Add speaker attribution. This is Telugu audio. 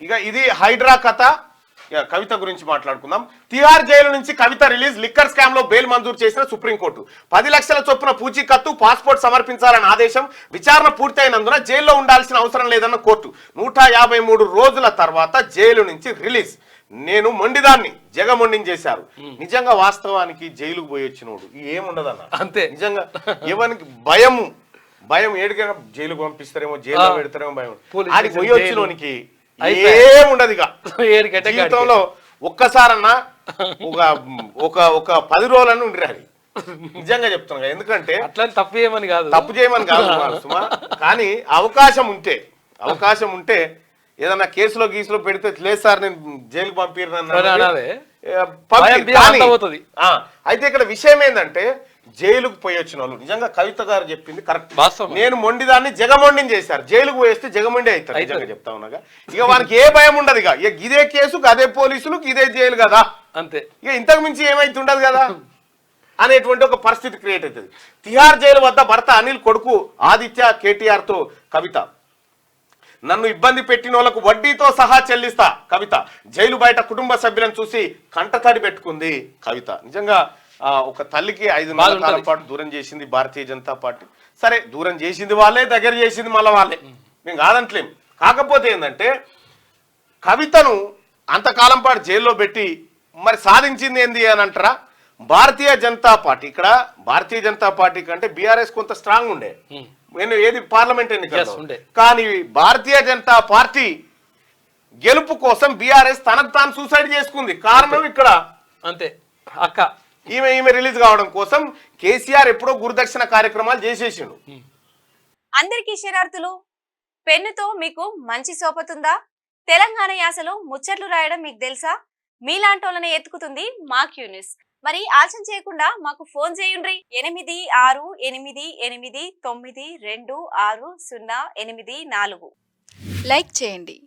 Speaker 1: ఇక ఇది హైడ్రా కథ. కవిత గురించి మాట్లాడుకుందాం. తిహార్ జైలు నుంచి కవిత రిలీజ్. లిక్కర్ స్కామ్ లో బెయిల్ మంజూరు చేసిన సుప్రీంకోర్టు. 10 లక్షల చొప్పున పూచీకత్తు, పాస్పోర్ట్ సమర్పించాలని ఆదేశం. విచారణ పూర్తయినందున జైల్లో ఉండాల్సిన అవసరం లేదన్న కోర్టు. 153 రోజుల తర్వాత జైలు నుంచి రిలీజ్. నేను మొండిదాన్ని, జగమొండిని చేశారు. నిజంగా వాస్తవానికి జైలుకు పోయి వచ్చినోడు ఏముండదన్న,
Speaker 2: అంతే.
Speaker 1: నిజంగా ఎవరికి భయం ఏడికైనా జైలుకు పంపిస్తారేమో, జైల్లో పెడతారేమో భయం. ఆడికి పోయి వచ్చినోనికి ఏముండదు. ఇక జీవితంలో ఒక్కసారన్నా ఒక 10 రోజులన్నీ ఉండిరాలి. నిజంగా చెప్తున్నా. ఎందుకంటే
Speaker 2: అట్లా తప్పు చేయమని
Speaker 1: కాదు సుమా, కానీ అవకాశం ఉంటే ఏదన్నా కేసులో గీసులో పెడితే లేదు సార్ నేను జైలుకు పంపిరన్నా. అయితే ఇక్కడ విషయం ఏంటంటే జైలుకు పోయి వచ్చిన వాళ్ళు నిజంగా కవిత గారు చెప్పింది కరెక్ట్. నేను మొండిదాన్ని జగమొండిని చేశారు. జైలుకు పోయేస్తే జగమొండి అవుతారు. నిజంగా చెప్తా ఉన్నాగా. ఇక వానికి ఏ భయం ఉండదు. ఇక ఇదే కేసు, అదే పోలీసులు, ఇదే జైలు కదా, అంతే. ఇక ఇంతకు మించి ఏమైతుండదు కదా అనేటువంటి ఒక పరిస్థితి క్రియేట్ అవుతుంది. తిహార్ జైలు వద్ద భర్త అనిల్ కొడుకు ఆదిత్య కేటీఆర్ తో కవిత. నన్ను ఇబ్బంది పెట్టిన వాళ్ళకు వడ్డీతో సహా చెల్లిస్తా కవిత. జైలు బయట కుటుంబ సభ్యులను చూసి కంటతడి పెట్టుకుంది కవిత. నిజంగా ఒక తల్లికి 5 నెలల కాలం పాటు దూరం చేసింది భారతీయ జనతా పార్టీ. సరే, దూరం చేసింది వాళ్ళే, దగ్గర చేసింది మళ్ళీ వాళ్ళే, మేము కాదంటలేం. కాకపోతే ఏంటంటే కవితను అంతకాలం పాటు జైల్లో పెట్టి మరి సాధించింది ఏంది అని అంటారా? భారతీయ జనతా పార్టీ. ఇక్కడ భారతీయ జనతా పార్టీ కంటే బీఆర్ఎస్ కొంత స్ట్రాంగ్ ఉండే, ఏది పార్లమెంట్ ఎన్నికల్లో. కానీ భారతీయ జనతా పార్టీ గెలుపు కోసం బీఆర్ఎస్ తనకు తాను సూసైడ్ చేసుకుంది. కారణం ఇక్కడ
Speaker 2: అంతే. అక్క
Speaker 1: ఈమె రిలీజ్ కావడం కోసం కేసీఆర్ ఎప్పుడో గురుదక్షిణ కార్యక్రమాలు చేసేసిండు.
Speaker 3: అందరికీ శరార్థులు. పెన్నుతో మీకు మంచి సోపతుందా? తెలంగాణ యాసలో ముచ్చట్లు రాయడం మీకు తెలుసా? మీలాంటోళ్ళని ఎత్తుకుతుంది మా క్యూ న్యూస్. మరి ఆలస్యం చేయకుండా మాకు ఫోన్ చేయండి. 8688892608. లైక్ చేయండి.